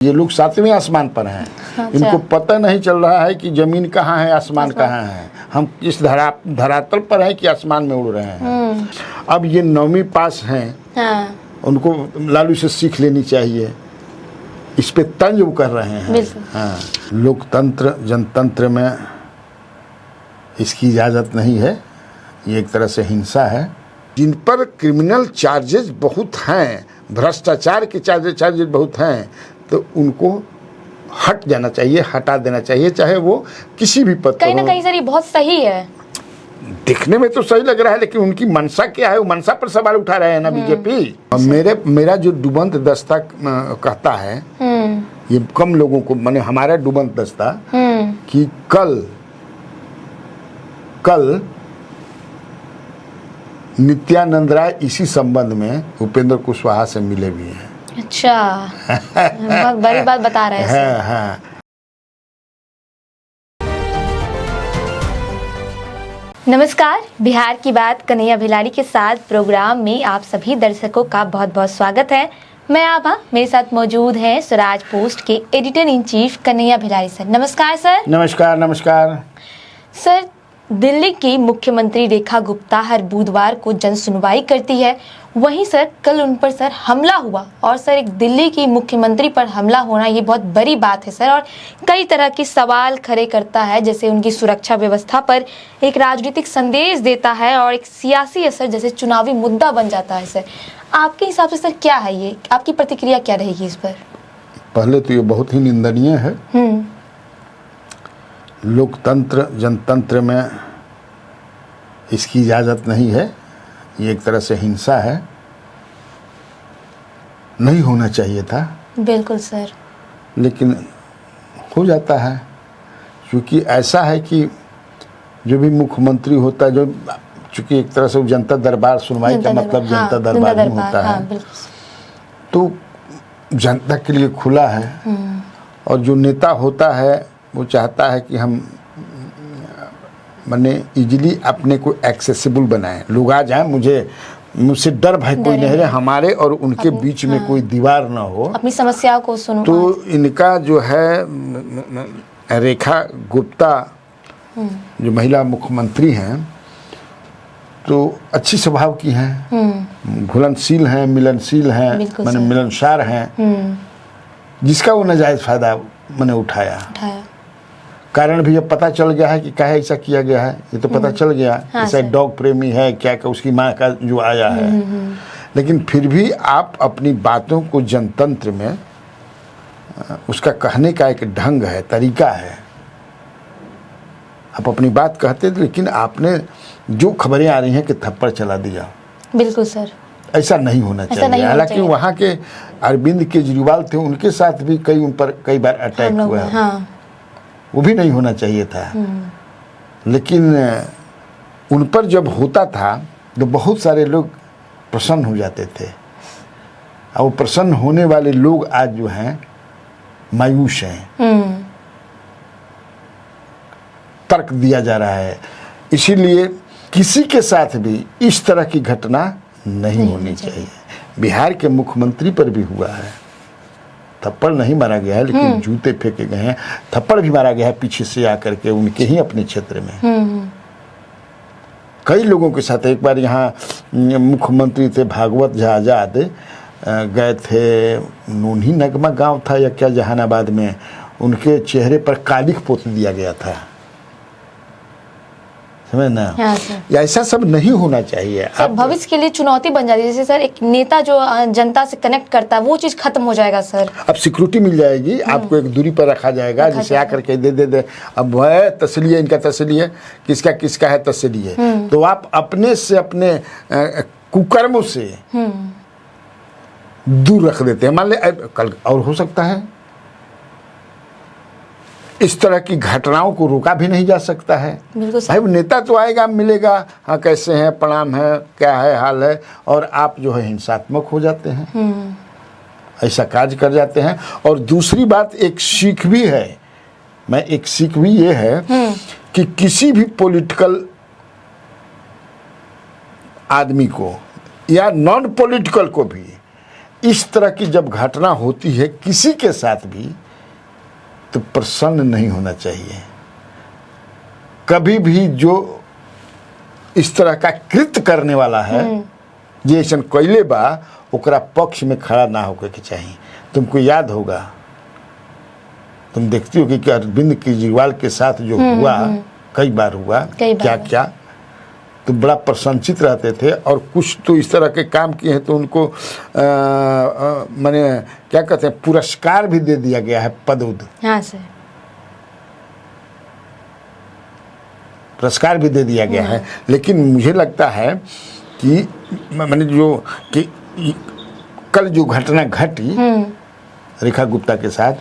ये लोग सातवें आसमान पर हैं। अच्छा। इनको पता नहीं चल रहा है कि जमीन कहाँ है, आसमान कहाँ है। हम किस धरातल पर हैं कि आसमान में उड़ रहे हैं। अब ये 9वीं पास हैं, हाँ, उनको लालू से सीख लेनी चाहिए। इस पे तंज वो कर रहे हैं। बिल्कुल। हाँ, लोकतंत्र जनतंत्र में इसकी इजाज़त नहीं है। ये एक तरह से हिंसा है। जिन पर क्रिमिनल चार्जेस बहुत हैं, भ्रष्टाचार के चार्जेस बहुत हैं, तो उनको हट जाना चाहिए, हटा देना चाहिए, चाहे वो किसी भी पद पर कहीं ना हो। कहीं सर ये बहुत सही है। दिखने में तो सही लग रहा है, लेकिन उनकी मंशा क्या है, वो मंशा पर सवाल उठा रहे हैं ना बीजेपी। मेरा जो डुबंत दस्ता कहता है, ये कम लोगों को, माने हमारा डुबंत दस्ता, कि कल नित्यानंद राय इसी संबंध में उपेंद्र कुशवाहा से मिले भी हैं। अच्छा, बहुत बड़ी बात बता रहे हैं सर। हाँ। नमस्कार, बिहार की बात कन्हैया भिलाड़ी के साथ प्रोग्राम में आप सभी दर्शकों का बहुत बहुत स्वागत है। मैं आभा, मेरे साथ मौजूद हैं स्वराज पोस्ट के editor in chief Kanhaiya Bhiladi sir. नमस्कार सर। नमस्कार। सर, दिल्ली की मुख्यमंत्री रेखा गुप्ता हर बुधवार को जन सुनवाई करती है। वहीं सर कल उन पर सर हमला हुआ, और सर एक दिल्ली की मुख्यमंत्री पर हमला होना ये बहुत बड़ी बात है सर, और कई तरह के सवाल खड़े करता है, जैसे उनकी सुरक्षा व्यवस्था पर एक राजनीतिक संदेश देता है और एक सियासी असर जैसे चुनावी मुद्दा बन जाता है। सर आपके हिसाब से सर क्या है ये, आपकी प्रतिक्रिया क्या रहेगी इस पर? पहले तो ये बहुत ही निंदनीय है। लोकतंत्र जनतंत्र में इसकी इजाज़त नहीं है। ये एक तरह से हिंसा है, नहीं होना चाहिए था। बिल्कुल सर। लेकिन हो जाता है, क्योंकि ऐसा है कि जो भी मुख्यमंत्री होता है, जो चूँकि एक तरह से जनता दरबार, सुनवाई का मतलब जनता दरबार नहीं होता है, तो जनता के लिए खुला है। और जो नेता होता है वो चाहता है कि हम माने इजीली अपने को एक्सेसिबल बनाएं, लोग आ जाएं, मुझसे डर भय कोई नहीं रहे, हमारे और उनके बीच में कोई दीवार ना हो, अपनी समस्याओं को सुनो। तो इनका जो है रेखा गुप्ता जो महिला मुख्यमंत्री हैं, तो अच्छी स्वभाव की हैं, घुलनशील हैं, मिलनशील हैं, माने मिलनसार हैं, जिसका वो नाजायज फायदा मैंने उठाया। कारण भी अब पता चल गया है कि काहे ऐसा किया गया है, ये तो पता चल गया। हाँ, ऐसा डॉग प्रेमी है क्या, उसकी माँ का जो आया है। लेकिन फिर भी आप अपनी बातों को जनतंत्र में, उसका कहने का एक ढंग है, तरीका है। आप अपनी बात कहते थे, लेकिन आपने जो खबरें आ रही हैं कि थप्पड़ चला दिया। बिल्कुल सर, ऐसा नहीं होना चाहिए। हालांकि वहाँ के अरविंद केजरीवाल थे, उनके साथ भी उन पर कई बार अटैक हुआ। हाँ। वो भी नहीं होना चाहिए था। लेकिन उन पर जब होता था तो बहुत सारे लोग प्रसन्न हो जाते थे, और वो प्रसन्न होने वाले लोग आज जो हैं मायूस हैं। तर्क दिया जा रहा है। इसीलिए किसी के साथ भी इस तरह की घटना नहीं होनी चाहिए। बिहार के मुख्यमंत्री पर भी हुआ है। थप्पड़ नहीं मारा गया है, लेकिन जूते फेंके गए हैं। थप्पड़ भी मारा गया है पीछे से आकर के, उनके ही अपने क्षेत्र में। कई लोगों के साथ एक बार यहाँ मुख्यमंत्री थे भागवत झा आजाद, गए थे, नून्ही नगमा गांव था या क्या, जहानाबाद में, उनके चेहरे पर कालिख पोत दिया गया था। समझना? हाँ, ऐसा सब नहीं होना चाहिए। सर भविष्य के लिए चुनौती बन जाती है। जैसे सर एक नेता जो जनता से कनेक्ट करता है, वो चीज खत्म हो जाएगा सर। अब सिक्योरिटी मिल जाएगी, आपको एक दूरी पर रखा जाएगा, जैसे आकर के दे। अब है तसली है, इनका तसली है, किसका है तसली है, तो आप अपने से अपने कुकर्मों से दूर रख देते हैं। मान ले कल और हो सकता है, इस तरह की घटनाओं को रोका भी नहीं जा सकता है। भाई नेता तो आएगा, मिलेगा, हाँ कैसे हैं, प्रणाम है, क्या है, हाल है, और आप जो है हिंसात्मक हो जाते हैं, ऐसा कार्य कर जाते हैं। और दूसरी बात, एक सीख भी है, एक सीख भी ये है कि किसी भी पॉलिटिकल आदमी को या नॉन पॉलिटिकल को भी इस तरह की जब घटना होती है किसी के साथ भी, तो प्रसन्न नहीं होना चाहिए। कभी भी जो इस तरह का कृत्य करने वाला है, जे ऐसा कैले बा, ओकरा पक्ष में खड़ा ना होकर के चाहिए। तुमको याद होगा, तुम देखती हो कि अरविंद केजरीवाल के साथ जो हुआ, कई बार हुआ, क्या क्या, तो बड़ा प्रशंसित रहते थे। और कुछ तो इस तरह के काम किए हैं तो उनको माने क्या कहते हैं, पुरस्कार भी दे दिया गया है, पद हाँ सर, पुरस्कार भी दे दिया गया है। लेकिन मुझे लगता है कि मैंने जो कि कल जो घटना घटी रेखा गुप्ता के साथ,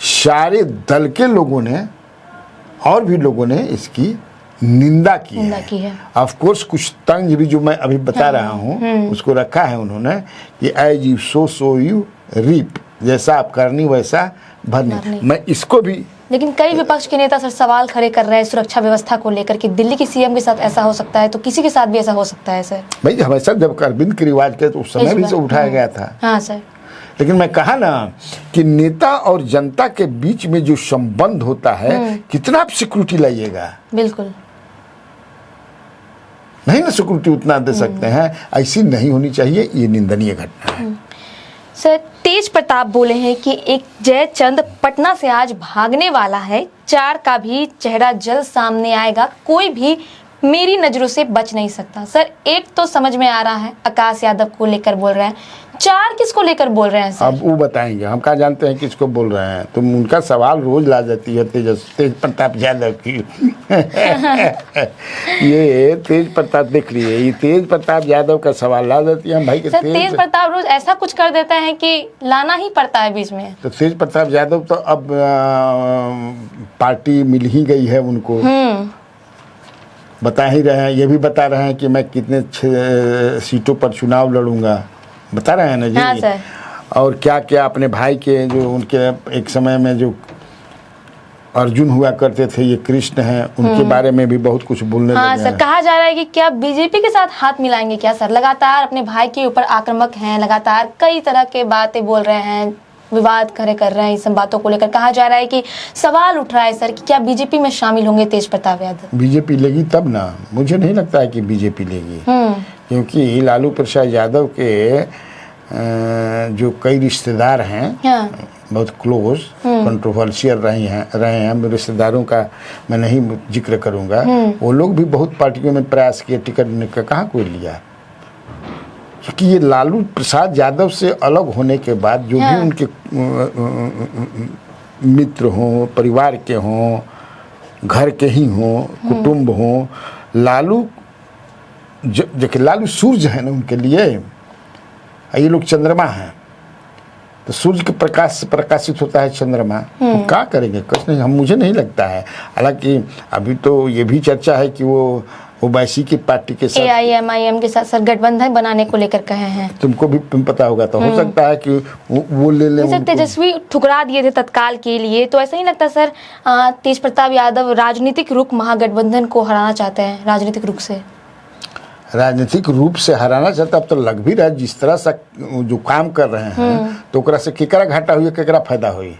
सारे दल के लोगों ने और भी लोगों ने इसकी निंदा की है। ऑफ कोर्स कुछ तंज भी जो मैं अभी बता रहा हूँ उसको रखा है उन्होंने कि as you sow you reap, जैसा आप करनी वैसा भरनी। मैं इसको भी, लेकिन कई विपक्ष के नेता सर सवाल खड़े कर रहे हैं सुरक्षा व्यवस्था को लेकर कि दिल्ली की सीएम के साथ ऐसा हो सकता है तो किसी के साथ भी ऐसा हो सकता है सर। भाई हमेशा जब अरविंद केजरीवाल के तो उस समय भी तो उठाया गया था। हाँ सर, लेकिन मैं कहा ना कि नेता और जनता के बीच में जो संबंध होता है, कितना आप सिक्योरिटी लाइएगा, बिल्कुल नहीं ना सिक्योरिटी उतना दे सकते हैं, ऐसी नहीं होनी चाहिए। ये निंदनीय घटना है। सर तेज प्रताप बोले हैं कि एक जयचंद पटना से आज भागने वाला है, 4 का भी चेहरा जल्द सामने आएगा, कोई भी मेरी नजरों से बच नहीं सकता। सर एक तो समझ में आ रहा है आकाश यादव को लेकर बोल रहे हैं, 4 किसको लेकर बोल रहे हैं सर? अब वो बताएंगे, हम क्या जानते हैं किसको बोल रहे हैं। तुम उनका सवाल रोज ला जाती है तेज प्रताप यादव की। ये तेज प्रताप देख लिए, ये तेज प्रताप यादव का सवाल ला जाती है। हम भाई के सर तेज प्रताप रोज ऐसा कुछ कर देता है कि लाना ही पड़ता है बीच में। तो तेज प्रताप यादव तो अब पार्टी मिल ही गई है उनको, बता ही रहे हैं, ये भी बता रहे हैं कि मैं कितने सीटों पर चुनाव लड़ूंगा, बता रहे हैं ना जी। हाँ सर। और क्या क्या अपने भाई के जो उनके एक समय में जो अर्जुन हुआ करते थे, ये कृष्ण हैं, उनके बारे में भी बहुत कुछ बोलने लगे हैं। हाँ सर, कहा जा रहा है कि क्या बीजेपी के साथ हाथ मिलाएंगे क्या सर? लगातार अपने भाई के ऊपर आक्रामक हैं, लगातार कई तरह के बातें बोल रहे हैं, विवाद खड़े कर रहे हैं। इन सब बातों को लेकर कहा जा रहा है कि सवाल उठ रहा है सर कि क्या बीजेपी में शामिल होंगे तेज प्रताप यादव? बीजेपी लेगी तब ना, मुझे नहीं लगता है कि बीजेपी लेगी, क्योंकि लालू प्रसाद यादव के जो कई रिश्तेदार हैं, हाँ, बहुत क्लोज, कंट्रोवर्शियल रहे हैं रिश्तेदारों का मैं नहीं जिक्र करूंगा, वो लोग भी बहुत पार्टियों में प्रयास किए, टिकट का कहाँ कोई लिया। क्योंकि ये लालू प्रसाद यादव से अलग होने के बाद जो भी उनके मित्र हों, परिवार के हों, घर के ही हों, कुटुंब हों, लालू देखिए लालू सूर्य है ना उनके लिए, ये लोग चंद्रमा हैं, तो सूर्य के प्रकाश से प्रकाशित होता है चंद्रमा, तो क्या करेंगे कुछ नहीं। मुझे नहीं लगता है, हालांकि अभी तो ये भी चर्चा है कि वो ओवैसी की पार्टी के साथ AIMIM के साथ सर गठबंधन बनाने को लेकर कहे हैं, तुमको भी पता होगा, तो हो सकता है कि वो ले ले। सर तेजस्वी ठुकरा दिए थे तत्काल के लिए, तो ऐसा नहीं लगता सर तेज प्रताप यादव राजनीतिक रुख महागठबंधन को हराना चाहते हैं? राजनीतिक रुख से हराना चाहता, अब तो लग भी रहा है जिस तरह से जो काम कर रहे हैं, तो ओकरा से केकरा घाटा हुई, केकरा फायदा हुई।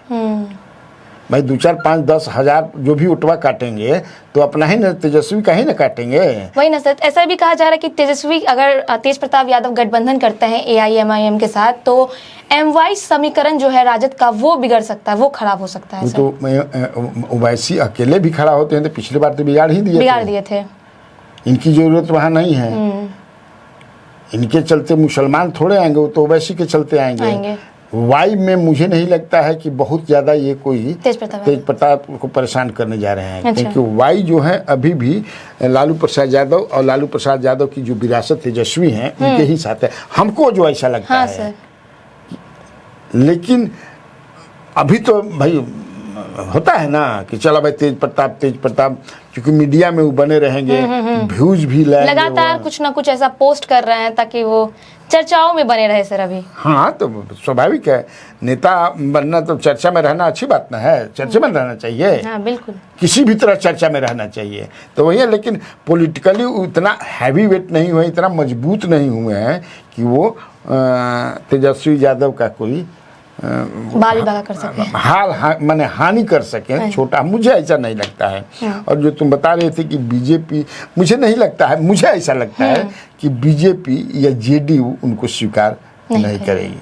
भाई 2, 4, 5, 10 हजार जो भी उठवा काटेंगे तो अपना ही ना, तेजस्वी का ही ना काटेंगे। वही ना सर, ऐसा भी कहा जा रहा है कि तेजस्वी अगर तेज प्रताप यादव गठबंधन करते हैं AIMIM के साथ, तो MY समीकरण जो है राजद का वो बिगड़ सकता है, वो खराब हो सकता है। तो ओवैसी अकेले भी खड़ा होते हैं तो पिछली बार तो बिगाड़ दिए थे। इनकी जरूरत वहाँ नहीं है, इनके चलते मुसलमान थोड़े आएंगे, वो तो ओवैसी के चलते आएंगे। वाई में मुझे नहीं लगता है कि बहुत ज्यादा ये कोई तेज प्रताप को परेशान करने जा रहे हैं। अच्छा। क्योंकि वाई जो है अभी भी लालू प्रसाद यादव और लालू प्रसाद यादव की जो विरासत तेजस्वी हैं उनके ही साथ है, हमको जो ऐसा लगता है। लेकिन अभी तो भाई होता है ना कि चलो भाई तेज प्रताप क्योंकि मीडिया में वो बने रहेंगे, व्यूज भी लाएंगे लगातार कुछ ना कुछ ऐसा पोस्ट कर रहे हैं ताकि वो चर्चाओं में बने रहे सर अभी। हाँ तो स्वाभाविक है, नेता बनना तो चर्चा में रहना अच्छी बात ना है, चर्चा में रहना चाहिए। हाँ बिल्कुल, किसी भी तरह चर्चा में रहना चाहिए। तो वही है, लेकिन पॉलिटिकली उतना हैवी वेट नहीं हुए, इतना मजबूत नहीं हुए हैं कि वो तेजस्वी यादव का कोई बाल बागा कर सके, माने हानि कर सके छोटा, मुझे ऐसा नहीं लगता है। और जो तुम बता रहे थे कि बीजेपी, मुझे नहीं लगता है, मुझे ऐसा लगता है कि बीजेपी या जेडीयू उनको स्वीकार नहीं करेगी।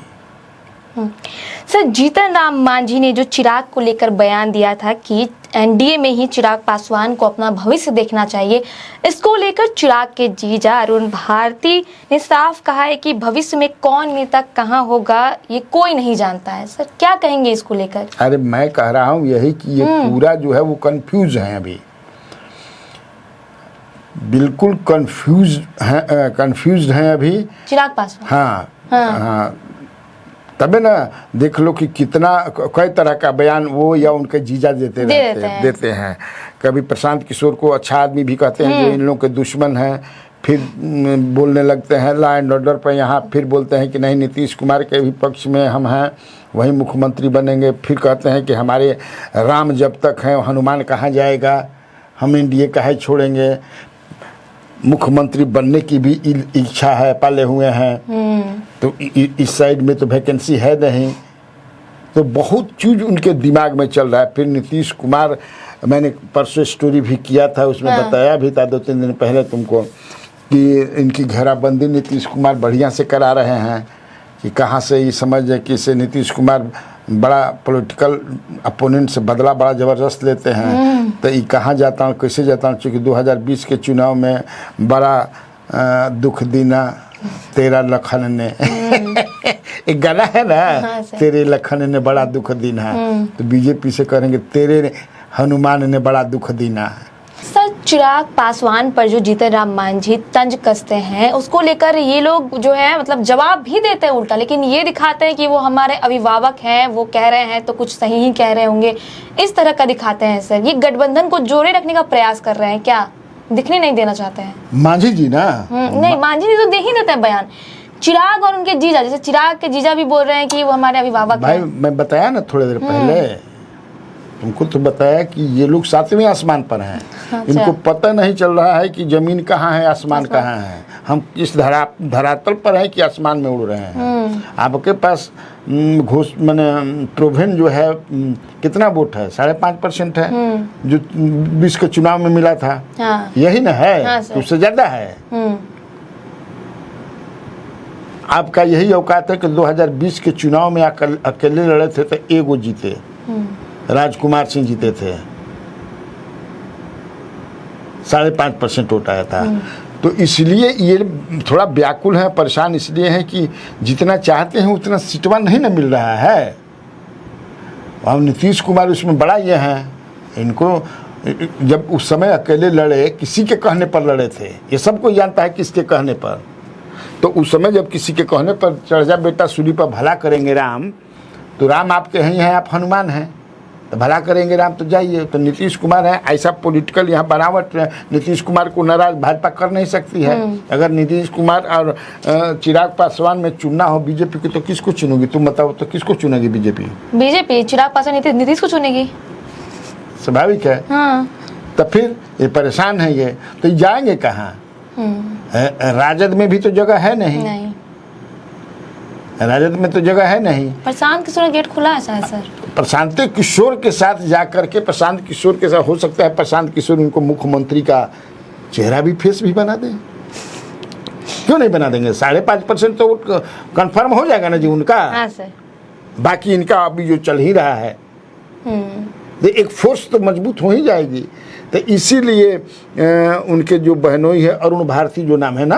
सर जीतन राम मांझी ने जो चिराग को लेकर बयान दिया था कि एनडीए में ही चिराग पासवान को अपना भविष्य देखना चाहिए, इसको लेकर चिराग के जीजा अरुण भारती ने साफ कहा है कि भविष्य में कौन नेता कहां होगा ये कोई नहीं जानता है। सर क्या कहेंगे इसको लेकर? अरे मैं कह रहा हूं यही कि ये पूरा जो है वो कंफ्यूज है, अभी बिल्कुल कंफ्यूज हैं अभी चिराग पासवान। हाँ तबे ना देख लो कि कितना कई तरह का बयान वो या उनके जीजा देते हैं। कभी प्रशांत किशोर को अच्छा आदमी भी कहते हैं जो इन लोगों के दुश्मन हैं, फिर बोलने लगते हैं लॉ एंड ऑर्डर पर, यहाँ फिर बोलते हैं कि नहीं नीतीश कुमार के भी पक्ष में हम हैं, वही मुख्यमंत्री बनेंगे, फिर कहते हैं कि हमारे राम जब तक हैं हनुमान कहाँ जाएगा, हम एनडीए काहे छोड़ेंगे, मुख्यमंत्री बनने की भी इच्छा है, पाले हुए हैं, तो इस साइड में तो वैकेंसी है नहीं, तो बहुत चीज उनके दिमाग में चल रहा है। फिर नीतीश कुमार, मैंने परसों स्टोरी भी किया था, उसमें बताया भी था 2-3 दिन पहले तुमको कि इनकी घेराबंदी नीतीश कुमार बढ़िया से करा रहे हैं, कि कहाँ से ये समझ है कि इसे नीतीश कुमार बड़ा पॉलिटिकल अपोनेंट से बदला बड़ा ज़बरदस्त लेते हैं, तो ये कहाँ जाता हूँ कैसे जाता हूँ, चूँकि 2020 के चुनाव में बड़ा दुख दीना तेरा लखन ने एक गाना है ना, तेरे लखन ने बड़ा दुख दीना, तो बीजेपी से करेंगे तेरे हनुमान ने बड़ा दुख दीना। सर चिराग पासवान पर जो जीतन राम मांझी तंज कसते हैं उसको लेकर ये लोग जो है मतलब जवाब भी देते हैं उल्टा, लेकिन ये दिखाते हैं कि वो हमारे अभिभावक हैं, वो कह रहे हैं तो कुछ सही ही कह रहे होंगे, इस तरह का दिखाते हैं। सर ये गठबंधन को जोड़े रखने का प्रयास कर रहे हैं क्या, दिखने नहीं देना चाहते हैं? मांझी जी ना नहीं, मांझी जी तो दे ही देते हैं बयान। चिराग और उनके जीजा, जैसे चिराग के जीजा भी बोल रहे हैं कि वो हमारे अभिभावक भाई हैं। मैं बताया ना थोड़ी देर पहले तुमको, तो बताया कि ये लोग 7वें आसमान पर हैं। इनको पता नहीं चल रहा है कि जमीन कहाँ है, आसमान कहाँ है, हम किस धरातल पर हैं कि आसमान में उड़ रहे हैं। आपके पास मैंने प्रोवेन जो है कितना वोट है, 5.5% है, जो 20 के चुनाव में मिला था। यही ना है, उससे ज्यादा है। आपका यही औकात है कि 2020 के चुनाव में अकेले लड़े थे तो एगो जीते, राजकुमार सिंह जीते थे, 5.5% वोट आया था। तो इसलिए ये थोड़ा व्याकुल है, परेशान इसलिए है कि जितना चाहते हैं उतना सीटवा नहीं ना मिल रहा है। और नीतीश कुमार उसमें बड़ा ये हैं, इनको जब उस समय अकेले लड़े किसी के कहने पर लड़े थे, ये सबको जानता है किसके कहने पर, तो उस समय जब किसी के कहने पर चढ़ जा बेटा सूली पर भला करेंगे राम, तो राम आपके यहीं हैं, आप हनुमान हैं, तो भला करेंगे राम तो जाइए। तो नीतीश कुमार है, ऐसा पॉलिटिकल यहाँ बनावट नीतीश कुमार को नाराज भाजपा कर नहीं सकती है। अगर नीतीश कुमार और चिराग पासवान में चुनना हो बीजेपी की तो किसको चुनोगी तुम बताओ, तो किसको चुनेगी बीजेपी? बीजेपी चिराग पासवान नीतीश को चुनेगी, स्वाभाविक है। तो फिर ये परेशान है, ये तो जाएंगे कहाँ? राजद में भी तो जगह है नहीं। राजद में तो जगह है नहीं। प्रशांत किशोर गेट खुला है सर। प्रशांत किशोर के साथ जाकर के, प्रशांत किशोर के साथ हो सकता है प्रशांत किशोर उनको मुख्यमंत्री का चेहरा भी फेस भी बना दें, क्यों नहीं बना देंगे? 5.5% तो कंफर्म हो जाएगा ना जी उनका। हाँ सर। बाकी इनका अभी जो चल ही रहा है, एक फोर्स तो मजबूत हो ही जाएगी। तो इसीलिए उनके जो बहनोई है अरुण भारती जो नाम है ना,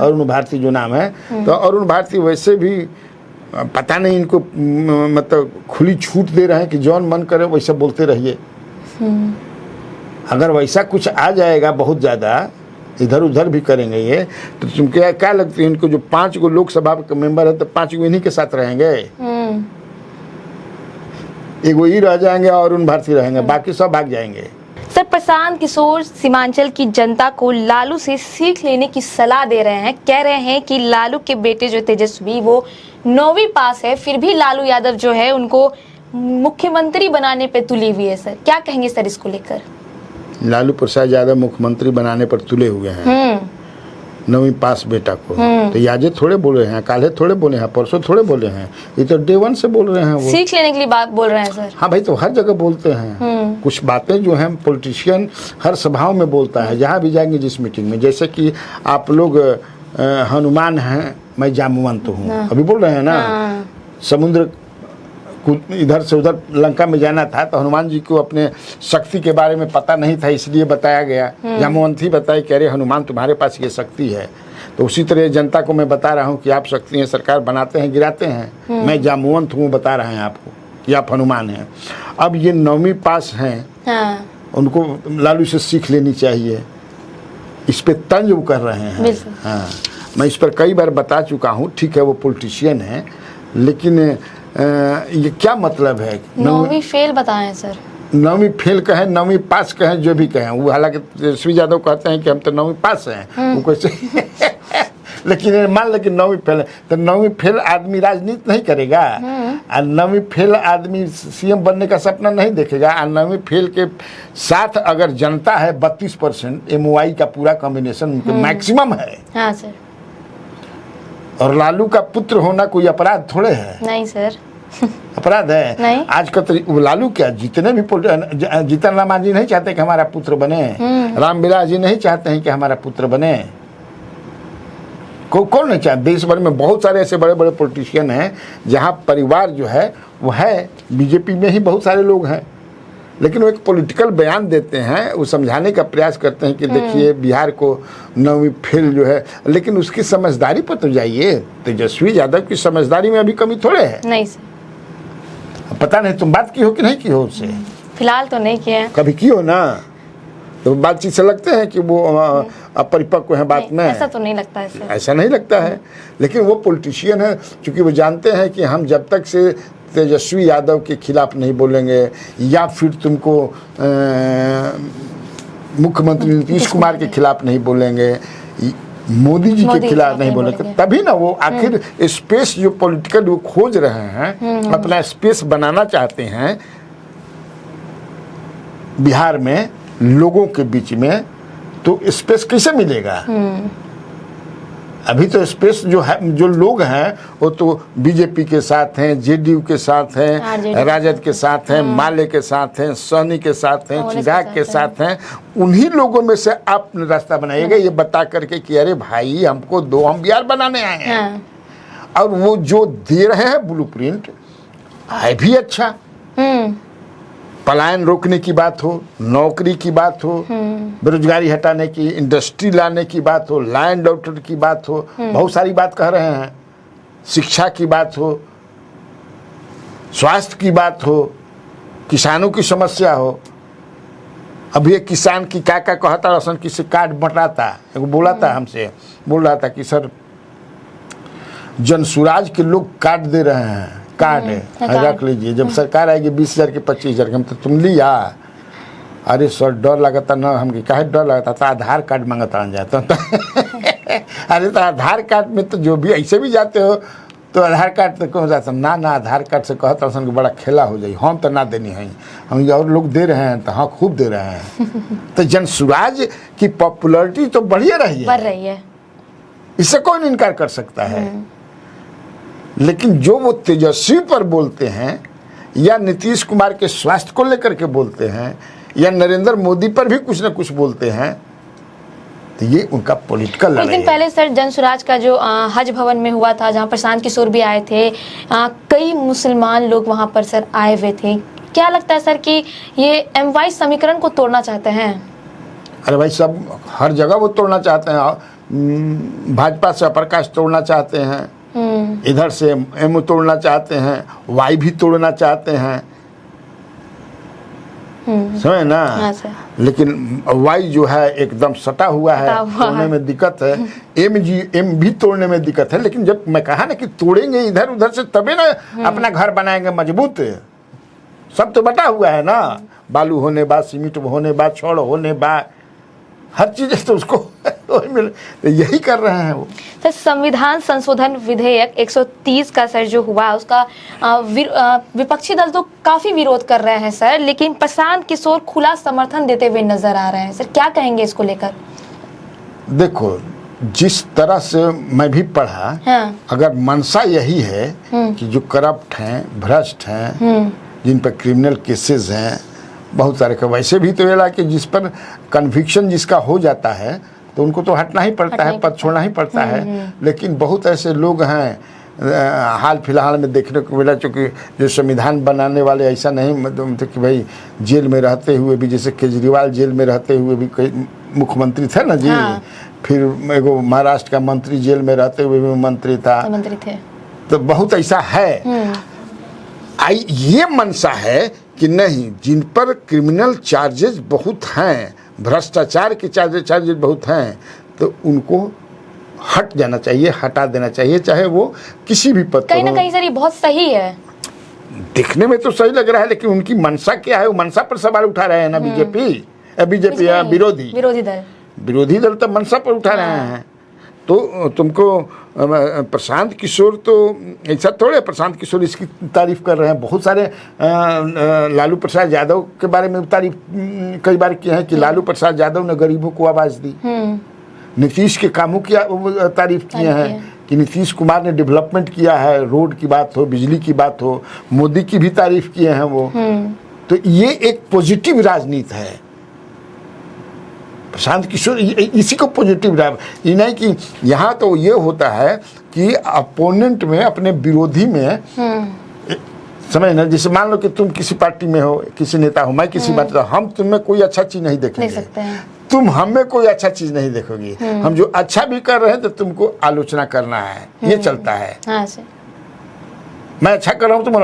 अरुण भारती जो नाम है, तो अरुण भारती वैसे भी पता नहीं इनको मतलब खुली छूट दे रहे हैं कि जौन मन करे वैसा बोलते रहिए। अगर वैसा कुछ आ जाएगा बहुत ज़्यादा, इधर उधर भी करेंगे ये, तो तुम क्या लगती है इनको जो 5 गो लोकसभा के मेंबर है तो 5 गो इन्हीं के साथ रहेंगे? एक वही रह जाएंगे और अरुण भारती रहेंगे, बाकी सब भाग जाएंगे। सर प्रशांत किशोर सीमांचल की जनता को लालू से सीख लेने की सलाह दे रहे हैं। कह रहे हैं कि लालू के बेटे जो तेजस्वी वो 9वीं पास है, फिर भी लालू यादव जो है उनको मुख्यमंत्री बनाने पे तुली हुई है। सर क्या कहेंगे सर इसको लेकर? लालू प्रसाद यादव मुख्यमंत्री बनाने पर तुले हुए हैं 9वीं पास बेटा को। तो ये आज थोड़े बोल रहे हैं, काले थोड़े बोले हैं, परसों थोड़े बोले हैं, ये तो डे 1 से बोल रहे हैं। वो सीख लेने के लिए बात बोल रहे हैं सर। हाँ भाई, तो हर जगह बोलते हैं। कुछ बातें जो हैं पॉलिटिशियन हर सभाओं में बोलता है, जहाँ भी जाएंगे जिस मीटिंग में। जैसे कि आप लोग हनुमान हैं, मैं जामवंत हूँ, अभी बोल रहे हैं ना। समुद्र इधर से उधर लंका में जाना था तो हनुमान जी को अपने शक्ति के बारे में पता नहीं था, इसलिए बताया गया। जामवंत ही बताए कि अरे हनुमान तुम्हारे पास ये शक्ति है। तो उसी तरह जनता को मैं बता रहा हूँ कि आप शक्ति हैं, सरकार बनाते हैं गिराते हैं। मैं जामवंत हूँ, बता रहे हैं आपको कि आप हनुमान हैं। अब ये 9वीं पास हैं, उनको लालू से सीख लेनी चाहिए। इस पे तंज वो कर रहे हैं। हाँ, मैं इस पर कई बार बता चुका हूँ। ठीक है, वो पॉलिटिशियन है, लेकिन ये क्या मतलब है? 9वीं फेल बताएं सर। 9वीं फेल कहें, 9वीं पास कहें, जो भी कहें। वो हालांकि तेजस्वी यादव कहते हैं कि हम तो 9वीं पास हैं, वो कैसे लेकिन मान लो कि 9वीं फेल है, तो 9वीं फेल आदमी राजनीति नहीं करेगा। और 9वीं फेल आदमी सीएम बनने का सपना नहीं देखेगा। और 9वीं फेल के साथ अगर जनता है 32%, MOI का पूरा कॉम्बिनेशन उनके मैक्सिमम है। हाँ सर। और लालू का पुत्र होना कोई अपराध थोड़े है। नहीं सर। अपराध है नहीं। आज का तो लालू क्या, जितने भी जीतन राम जी नहीं चाहते कि हमारा पुत्र बने, रामविलास जी नहीं चाहते हैं कि हमारा पुत्र बने। कौन नहीं चाहते? देश भर में बहुत सारे ऐसे बड़े बड़े पॉलिटिशियन हैं जहां परिवार जो है वो है। बीजेपी में ही बहुत सारे लोग हैं, लेकिन वो एक पॉलिटिकल बयान देते हैं, वो समझाने का प्रयास करते हैं कि देखिए बिहार को 9वीं फेल जो है। लेकिन उसकी समझदारी पर तो जाइए। तेजस्वी यादव की समझदारी में अभी कमी थोड़े है। नहीं सर। पता नहीं तुम बात की हो कि नहीं की हो उससे? फिलहाल तो नहीं किया। कभी की हो ना, तो बातचीत से लगते हैं कि वो अपरिपक्व है बात में। ऐसा तो नहीं लगता है सर। ऐसा नहीं लगता है, लेकिन वो पॉलिटिशियन है, क्योंकि वो जानते हैं कि हम जब तक से तेजस्वी यादव के खिलाफ नहीं बोलेंगे, या फिर तुमको मुख्यमंत्री नीतीश कुमार के खिलाफ नहीं बोलेंगे, मोदी जी के खिलाफ नहीं बोलेंगे, तभी ना वो आखिर स्पेस जो पॉलिटिकल वो खोज रहे हैं, अपना स्पेस बनाना चाहते हैं बिहार में लोगों के बीच में। तो स्पेस कैसे मिलेगा? अभी तो स्पेस जो है, जो लोग हैं वो तो बीजेपी के साथ हैं, जेडीयू के साथ हैं, राजद के साथ हैं, माले के साथ हैं, सोनी के साथ हैं, चिराग के साथ हैं। उन्हीं लोगों में से आप रास्ता बनाइएगा, ये बता करके कि अरे भाई हमको दो, हम बिहार बनाने आए हैं। और वो जो दे रहे हैं ब्लूप्रिंट है भी अच्छा। पलायन रोकने की बात हो, नौकरी की बात हो, बेरोजगारी हटाने की, इंडस्ट्री लाने की बात हो, लैंड ऑर्डर की बात हो, बहुत सारी बात कह रहे हैं। शिक्षा की बात हो, स्वास्थ्य की बात हो, किसानों की समस्या हो। अभी एक किसान की क्या क्या कहता राशन किसी कार्ड बंटाता, बोला था हमसे, बोल रहा था कि सर जनसुराज के लोग कार्ड दे रहे हैं, कार्ड रख लीजिए, जब सरकार आएगी 20,000 के 25,000 के। हम तो तुम लिया? अरे सर डर लगता ना, हम काहे डर लगता था, आधार कार्ड मांगता जाता अरे तो आधार कार्ड में तो जो भी ऐसे भी जाते हो तो आधार कार्ड तो कौन जाता ना, आधार कार्ड से कहता कि बड़ा खेला हो जाए, हम तो ना देनी है, हम और लोग दे रहे हैं तो हाँ खूब दे रहे हैं। तो जनसुराज की पॉपुलरिटी तो बढ़िया बढ़ रही है, इससे कौन इनकार कर सकता है। लेकिन जो वो तेजस्वी पर बोलते हैं, या नीतीश कुमार के स्वास्थ्य को लेकर के बोलते हैं, या नरेंद्र मोदी पर भी कुछ न कुछ बोलते हैं, तो ये उनका पॉलिटिकल लड़ाई है। कुछ दिन पहले सर जनसुराज का जो हज भवन में हुआ था, जहाँ प्रशांत किशोर भी आए थे, कई मुसलमान लोग वहाँ पर सर आए हुए थे। क्या लगता है सर कि ये MY समीकरण को तोड़ना चाहते हैं? अरे भाई सब हर जगह वो तोड़ना चाहते हैं। भाजपा से प्रकाश तोड़ना चाहते हैं, इधर से एम तोड़ना चाहते हैं, वाई भी तोड़ना चाहते हैं, समझे ना। लेकिन वाई जो है एकदम सटा हुआ है, तोड़ने में दिक्कत है। एम भी तोड़ने में दिक्कत है। लेकिन जब मैं कहा ना कि तोड़ेंगे इधर उधर से तभी ना अपना घर बनाएंगे मजबूत, सब तो बटा हुआ है ना, बालू होने बाद, सीमेंट होने बाद, छड़ होने बाद, हर चीज तो उसको मिले, तो यही कर रहे हैं वो। सर संविधान संशोधन विधेयक 130 का सर जो हुआ उसका विपक्षी दल तो काफी विरोध कर रहे हैं सर, लेकिन प्रशांत किशोर खुला समर्थन देते हुए नजर आ रहे हैं। सर क्या कहेंगे इसको लेकर? देखो, जिस तरह से मैं भी पढ़ा, हाँ। अगर मंशा यही है कि जो करप्ट हैं, भ्रष्ट हैं, जिन पर क्रिमिनल केसेस हैं, बहुत सारे का वैसे भी तो ये कि जिस पर कन्विक्शन जिसका हो जाता है तो उनको तो हटना ही पड़ता है, पद छोड़ना ही पड़ता है। लेकिन बहुत ऐसे लोग हैं हाल फिलहाल में देखने को मिला, चूँकि जो संविधान बनाने वाले ऐसा नहीं मतलब कि भाई जेल में रहते हुए भी, जैसे केजरीवाल जेल में रहते हुए भी कई मुख्यमंत्री थे ना जी। हाँ। फिर एगो महाराष्ट्र का मंत्री जेल में रहते हुए भी मंत्री थे। तो बहुत ऐसा है। ये मंशा है कि नहीं, जिन पर क्रिमिनल चार्जेस बहुत हैं, भ्रष्टाचार के चार्जेस बहुत हैं, तो उनको हट जाना चाहिए, हटा देना चाहिए, चाहे वो किसी भी पद पर। कहीं ना कहीं सर ये बहुत सही है, दिखने में तो सही लग रहा है, लेकिन उनकी मंशा क्या है, वो मंशा पर सवाल उठा रहे हैं ना बीजेपी या विरोधी दल तो मंशा पर उठा रहे हैं। तो तुमको प्रशांत किशोर तो ऐसा थोड़े, प्रशांत किशोर इसकी तारीफ कर रहे हैं। बहुत सारे लालू प्रसाद यादव के बारे में तारीफ कई बार किए हैं कि लालू प्रसाद यादव ने गरीबों को आवाज़ दी। नीतीश के कामों की तारीफ किए हैं कि नीतीश कुमार ने डेवलपमेंट किया है, रोड की बात हो, बिजली की बात हो, मोदी की भी तारीफ किए हैं वो। तो ये एक पॉजिटिव राजनीति है। प्रशांत किशोर इसी को पॉजिटिव रहा, ये नहीं कि यहाँ तो ये होता है कि अपोनेंट में, अपने विरोधी में समझ ना, जैसे मान लो कि तुम किसी पार्टी में हो, किसी नेता हो, मैं किसी बात, हम तुम्हें कोई अच्छा चीज नहीं देखेंगे, तुम हमें कोई अच्छा चीज नहीं देखोगी। हम जो अच्छा भी कर रहे हैं तो तुमको आलोचना करना है, ये चलता है। हाँ, मैं अच्छा कर रहा हूँ, तुम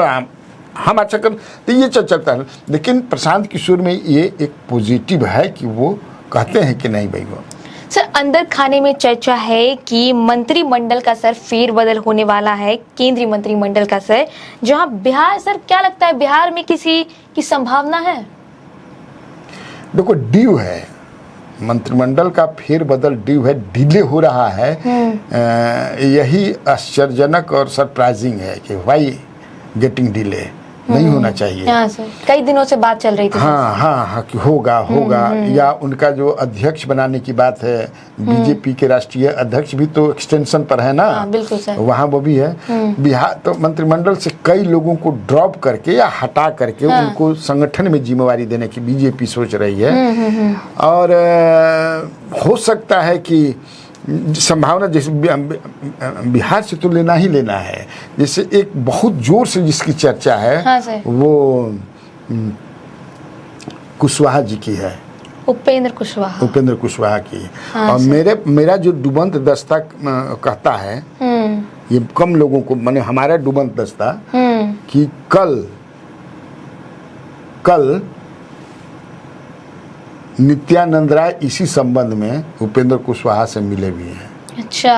हम अच्छा कर, तो ये चलता है। लेकिन प्रशांत किशोर में ये एक पॉजिटिव है कि वो कहते हैं कि नहीं भाई। वो सर अंदर खाने में चर्चा है कि मंत्रिमंडल का सर फेरबदल होने वाला है, केंद्रीय मंत्रिमंडल का सर, जहां बिहार, सर क्या लगता है बिहार में किसी की संभावना है? देखो, ड्यू है, मंत्रिमंडल का फेरबदल ड्यू है, डिले हो रहा है। यही आश्चर्यजनक और सरप्राइजिंग है कि वाई गेटिंग डिले, नहीं होना चाहिए। हाँ सर, कई दिनों से बात चल रही थी। हाँ, कि होगा या उनका जो अध्यक्ष बनाने की बात है, बीजेपी के राष्ट्रीय अध्यक्ष भी तो एक्सटेंशन पर है ना। बिल्कुल सर, वहाँ वो भी है। बिहार तो मंत्रिमंडल से कई लोगों को ड्रॉप करके या हटा करके उनको संगठन में जिम्मेवारी देने की बीजेपी सोच रही है। और हो सकता है कि संभावना, जैसे बिहार से तो लेना ही लेना है। जैसे एक बहुत जोर से जिसकी चर्चा है, हाँ वो कुशवाहा जी की है, उपेंद्र कुशवाहा की। हाँ, और मेरा जो डूबंत दस्ता कहता है, ये कम लोगों को, माने हमारा डूबंत दस्ता, कि कल नित्यानंद राय इसी संबंध में उपेंद्र कुशवाहा से मिले भी हैं। अच्छा,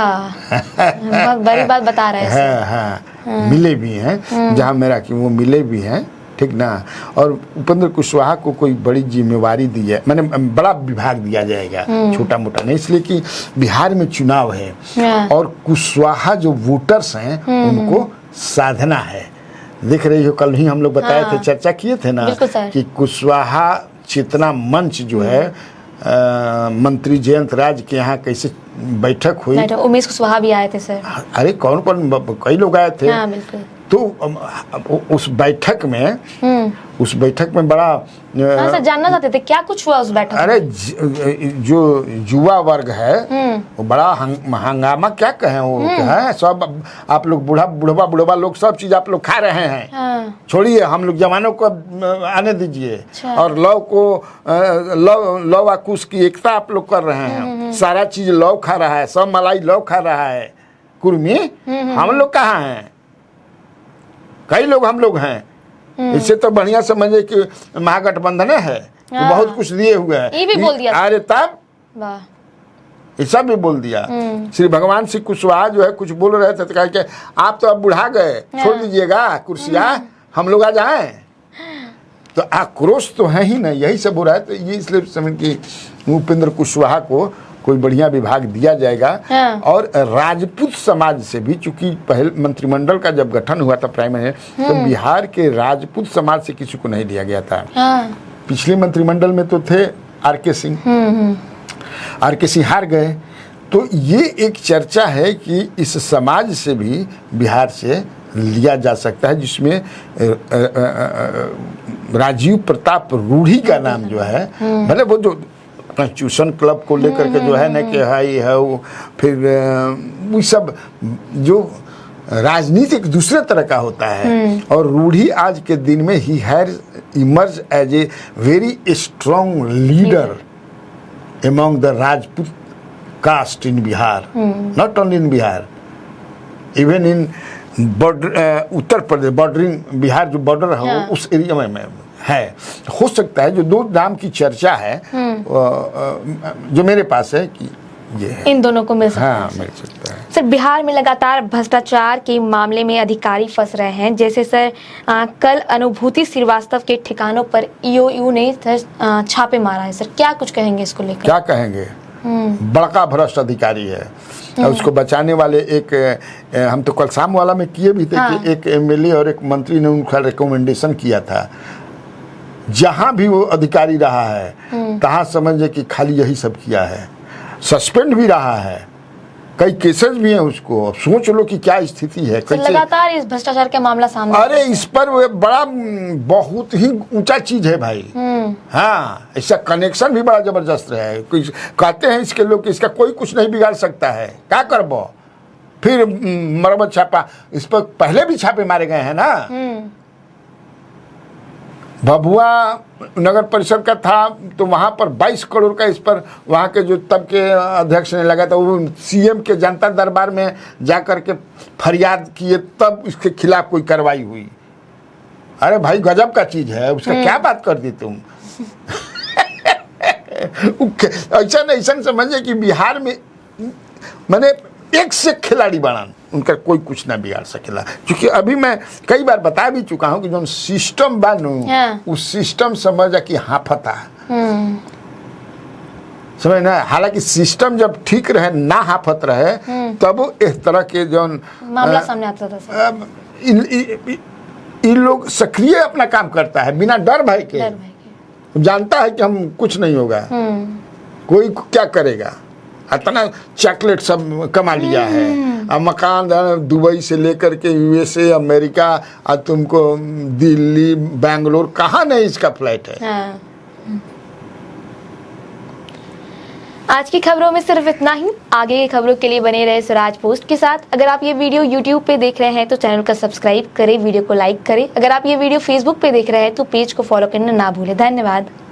बहुत बड़ी बात बता रहे हैं। हाँ, मिले भी हैं, जहां मेरा कि वो मिले भी हैं, ठीक ना। और उपेंद्र कुशवाहा को कोई बड़ी जिम्मेवारी दी है, मैंने बड़ा विभाग दिया जाएगा, छोटा मोटा नहीं, इसलिए कि बिहार में चुनाव है और कुशवाहा जो वोटर्स हैं उनको साधना है। देख रही हो, कल ही हम लोग बताए थे, चर्चा किए थे ना कि कुशवाहा चेतना मंच जो है, मंत्री जयंत राज के यहाँ कैसे बैठक हुई, उमेश कुशवाहा भी आए थे सर। अरे कौन कई लोग आए थे। हाँ, बिल्कुल। तो उस बैठक में बड़ा सर जानना चाहते थे क्या कुछ हुआ उस बैठक में? अरे जो युवा वर्ग है वो बड़ा हंगामा, क्या कहें, वो है सब आप लोग बुढ़वा लोग सब चीज आप लोग खा रहे हैं। हाँ। छोड़िए, हम लोग जवानों को आने दीजिए। अच्छा। और लव कुश की एकता आप लोग कर रहे हैं। सारा चीज लव खा रहा है, सब मलाई लव खा रहा है। कुर्मी हम लोग कहाँ हैं? कई लोग हम लोग हैं। इससे तो बढ़िया समझे कि महागठबंधन है, तो बहुत कुछ दिए हुए हैं। ये भी बोल दिया। अरे तब ये सब भी बोल दिया। श्री भगवान सिंह कुशवाहा जो है कुछ बोल रहे थे तो कहा कि आप तो अब बुढ़ा गए, छोड़ दीजिएगा कुर्सियाँ, हम लोग आ जाएं। आक्रोश तो है ही ना, यही सब हो रहा है। तो ये इसलिए समझ कि उपेंद्र कुशवाहा को कोई बढ़िया विभाग दिया जाएगा। हाँ। और राजपूत समाज से भी, चूंकि पहले मंत्रिमंडल का जब गठन हुआ था प्राइम मिनिस्टर, तो बिहार के राजपूत समाज से किसी को नहीं लिया गया था। हाँ। पिछले मंत्रिमंडल में तो थे आर.के. सिंह, आर.के. सिंह हार गए। तो ये एक चर्चा है कि इस समाज से भी बिहार से लिया जा सकता है, जिसमें राजीव प्रताप रूढ़ी का नाम जो है, मतलब वो जो ट्यूशन क्लब को लेकर के जो है ना कि हाई है वो, फिर वो सब जो राजनीतिक दूसरे तरह का होता है। और रूढ़ी आज के दिन में ही has emerge as a very strong leader among the Rajput caste in Bihar, not only in Bihar, even in Uttar Pradesh bordering, Bihar जो बॉर्डर है वो उस एरिया में है। हो सकता है जो दो नाम की चर्चा है जो मेरे पास है कि ये है, इन दोनों को मिल सकता है। हाँ मिल सकता है। सर, बिहार में लगातार भ्रष्टाचार के मामले में अधिकारी फंस रहे हैं। जैसे सर कल अनुभूति श्रीवास्तव के ठिकानों पर ईओयू ने छापे मारा है। सर क्या कुछ कहेंगे इसको लेकर? क्या कहेंगे, बड़का भ्रष्ट अधिकारी है। और उसको बचाने वाले एक हम तो कल शाम वाला में किए भी थे कि एक एमएलए और एक मंत्री ने उनका रिकमेंडेशन किया था। जहां भी वो अधिकारी रहा है तहां समझे कि खाली यही सब किया है, सस्पेंड भी रहा है, कई केसेस भी हैं उसको। अब सोच लो कि क्या स्थिति है। सर लगातार इस भ्रष्टाचार का मामला सामने, अरे इस पर बड़ा बहुत ही ऊंचा चीज है भाई। हाँ, इसका कनेक्शन भी बड़ा जबरदस्त है। कुछ कहते हैं इसके लोग कि इसका कोई कुछ नहीं बिगाड़ सकता है, क्या करबो। फिर मरम्मत छापा, इस पर पहले भी छापे मारे गए हैं ना। भभुआ नगर परिषद का था तो वहाँ पर 22 करोड़ का इस पर वहाँ के जो तब के अध्यक्ष ने लगा था, वो सीएम के जनता दरबार में जाकर के फरियाद किए, तब इसके खिलाफ कोई कार्रवाई हुई। अरे भाई गजब का चीज है, उसका क्या बात कर दी तुम। ऐसा समझे कि बिहार में मैंने एक से खिलाड़ी बना, उनका कोई कुछ ना बिगाड़ सकेला। क्योंकि अभी मैं कई बार बता भी चुका हूँ कि जो सिस्टम बनू उस सिस्टम समझ कि हाफता समझ ना। हालांकि सिस्टम जब ठीक रहे, ना हाफत रहे, तब इस तरह के जो मामला सामने आता था। इन लोग सक्रिय अपना काम करता है बिना डर भय के। जानता है कि हम कुछ नहीं होगा, कोई क्या करेगा। इतना चॉकलेट सब कमा लिया है, अब मकान दुबई से लेकर के यूएसए, अमेरिका, और तुमको दिल्ली, बेंगलोर, कहाँ नहीं इसका फ्लैट है। हाँ। आज की खबरों में सिर्फ इतना ही। आगे की खबरों के लिए बने रहे स्वराज पोस्ट के साथ। अगर आप ये वीडियो YouTube पे देख रहे हैं तो चैनल का सब्सक्राइब करें, वीडियो को लाइक करें। अगर आप ये वीडियो Facebook पे देख रहे हैं तो पेज को फॉलो करना ना भूलें। धन्यवाद।